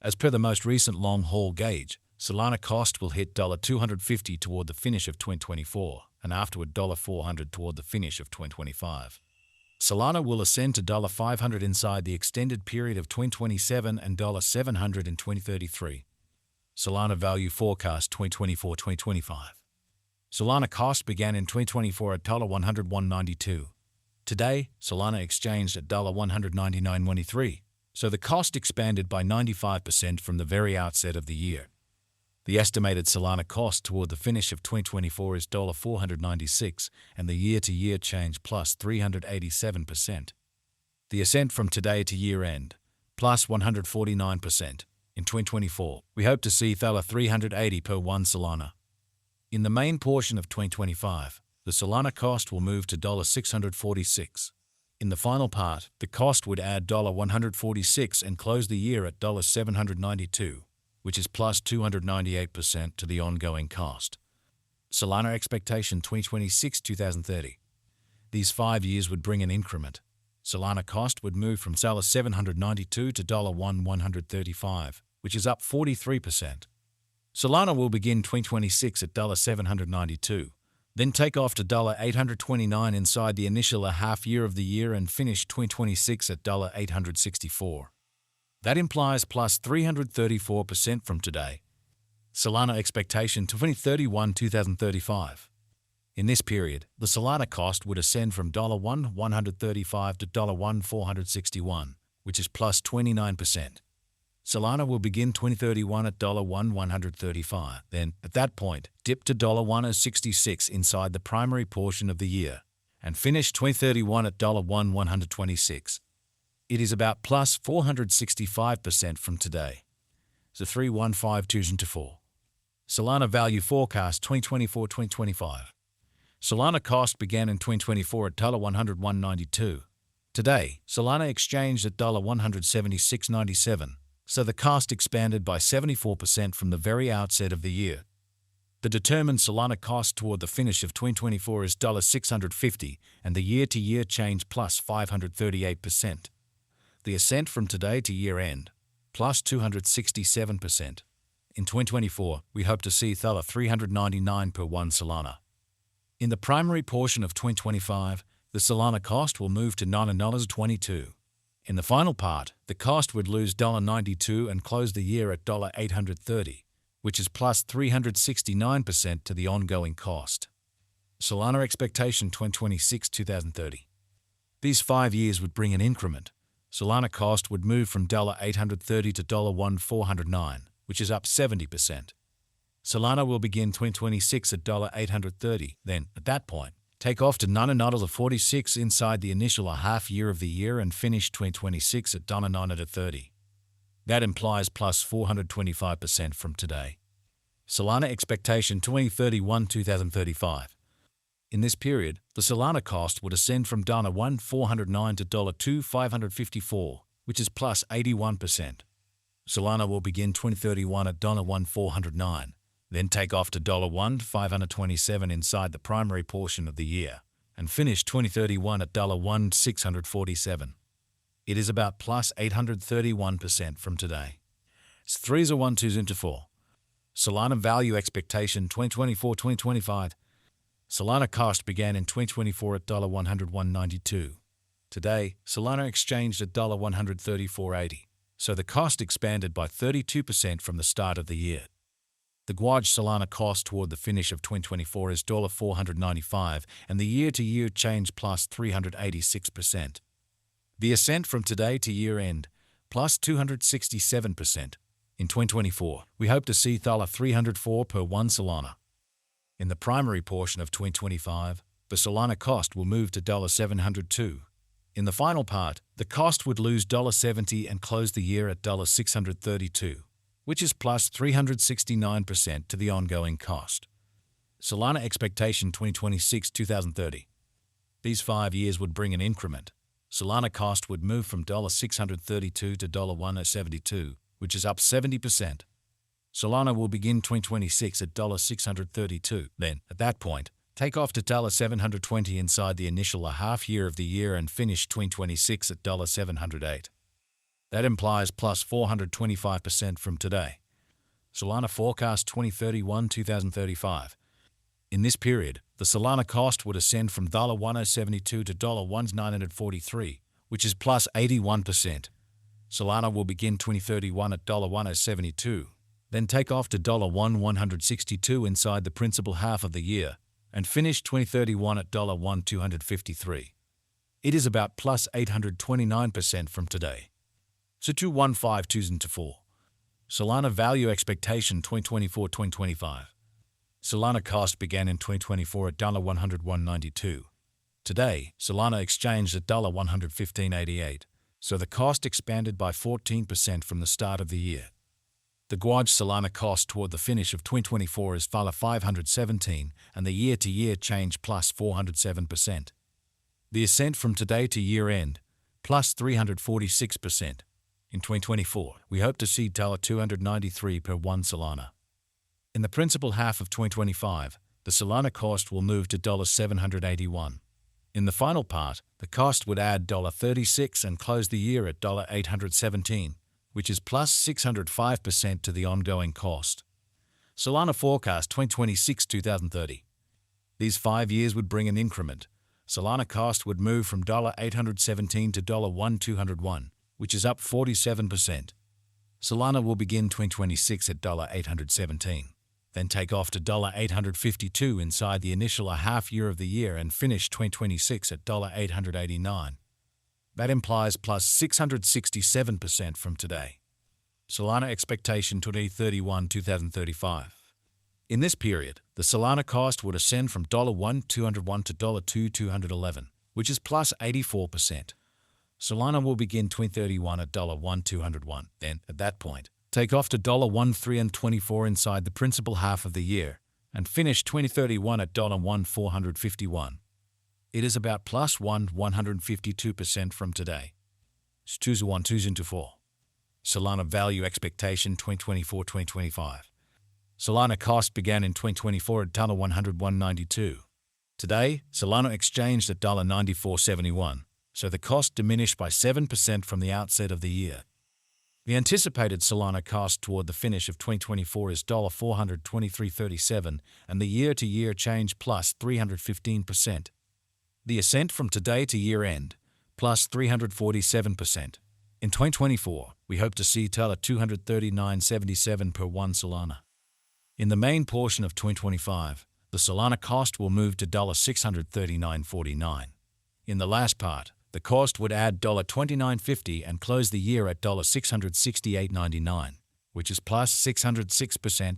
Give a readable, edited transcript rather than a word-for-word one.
As per the most recent long-haul gauge, Solana cost will hit $250 toward the finish of 2024 and afterward $400 toward the finish of 2025. Solana will ascend to $500 inside the extended period of 2027 and $700 in 2033. Solana value forecast 2024-2025. Solana cost began in 2024 at $101.92. Today, Solana exchanged at $199.23, so the cost expanded by 95% from the very outset of the year. The estimated Solana cost toward the finish of 2024 is $496, and the year-to-year change plus 387%. The ascent from today to year-end, plus 149%. In 2024, we hope to see $380 per 1 Solana. In the main portion of 2025, the Solana cost will move to $646. In the final part, the cost would add $146 and close the year at $792, which is plus 298% to the ongoing cost. Solana expectation 2026-2030. These 5 years would bring an increment. Solana cost would move from $792 to $135, which is up 43%. Solana will begin 2026 at $792, then take off to $829 inside the initial half year of the year and finish 2026 at $864. That implies plus 334% from today. Solana expectation 2031-2035. In this period, the Solana cost would ascend from $135 to $461, which is plus 29%. Solana will begin 2031 at $135, then, at that point, dip to $166 inside the primary portion of the year, and finish 2031 at $126. It is about plus 465% from today. So 315224. Solana value forecast 2024-2025. Solana cost began in 2024 at $101.92. Today, Solana exchanged at $176.97, so the cost expanded by 74% from the very outset of the year. The determined Solana cost toward the finish of 2024 is $650, and the year-to-year change plus 538%. The ascent from today to year-end, plus 267%. In 2024, we hope to see $399 per 1 Solana. In the primary portion of 2025, the Solana cost will move to $9.22. In the final part, the cost would lose $92 and close the year at $830, which is plus 369% to the ongoing cost. Solana expectation 2026-2030. These 5 years would bring an increment. Solana cost would move from $830 to $1,409, which is up 70%. Solana will begin 2026 at $830, then, at that point, take off to $9.46 inside the initial half year of the year and finish 2026 at $9.30. That implies plus 425% from today. Solana expectation 2031-2035. In this period, the Solana cost would ascend from $1,409 to $2,554, which is plus 81%. Solana will begin 2031 at $1,409, then take off to $1,527 inside the primary portion of the year, and finish 2031 at $1,647. It is about plus 831% from today. It's 3s or 1 2s into 4. Solana value expectation 2024-2025. Solana cost began in 2024 at $101.92. Today, Solana exchanged at $134.80, so the cost expanded by 32% from the start of the year. The Guaj Solana cost toward the finish of 2024 is $495, and the year-to-year change plus 386%. The ascent from today to year-end, plus 267%. In 2024, we hope to see $304 per 1 Solana. In the primary portion of 2025, the Solana cost will move to $702. In the final part, the cost would lose $70 and close the year at $632, which is plus 369% to the ongoing cost. Solana expectation 2026-2030. These 5 years would bring an increment. Solana cost would move from $632 to $172, which is up 70%. Solana will begin 2026 at $632, then, at that point, take off to $720 inside the initial half year of the year and finish 2026 at $708. That implies plus 425% from today. Solana forecast 2031-2035. In this period, the Solana cost would ascend from $1.072 to $1.943, which is plus 81%. Solana will begin 2031 at $1.072, then take off to $1.162 inside the principal half of the year, and finish 2031 at $1.253. It is about plus 829% from today. So 215204. Solana value expectation 2024-2025. Solana cost began in 2024 at $101.92. Today, Solana exchanged at $115.88, so the cost expanded by 14% from the start of the year. The Guaj Solana cost toward the finish of 2024 is $517, and the year-to-year change plus 407%. The ascent from today to year-end, plus 346%. In 2024, we hope to see $293 per 1 Solana. In the principal half of 2025, the Solana cost will move to $781. In the final part, the cost would add $36 and close the year at $817, which is plus 605% to the ongoing cost. Solana forecast 2026-2030. These 5 years would bring an increment. Solana cost would move from $817 to $1,201, which is up 47%. Solana will begin 2026 at $817, then take off to $852 inside the initial half year of the year and finish 2026 at $889. That implies plus 667% from today. Solana expectation 2031-2035. In this period, the Solana cost would ascend from $1,201 to $2,211, which is plus 84%. Solana will begin 2031 at $1,201, then, at that point, take off to $1,324 inside the principal half of the year, and finish 2031 at $1,451. It is about plus 152% from today. 2124. Solana value expectation 2024-2025. Solana cost began in 2024 at $101.92. Today, Solana exchanged at $94.71, so the cost diminished by 7% from the outset of the year. The anticipated Solana cost toward the finish of 2024 is $423.37, and the year-to-year change plus 315%. The ascent from today to year-end, plus 347%. In 2024, we hope to see $239.77 per 1 Solana. In the main portion of 2025, the Solana cost will move to $639.49. In the last part, the cost would add $29.50 and close the year at $668.99, which is plus 606%.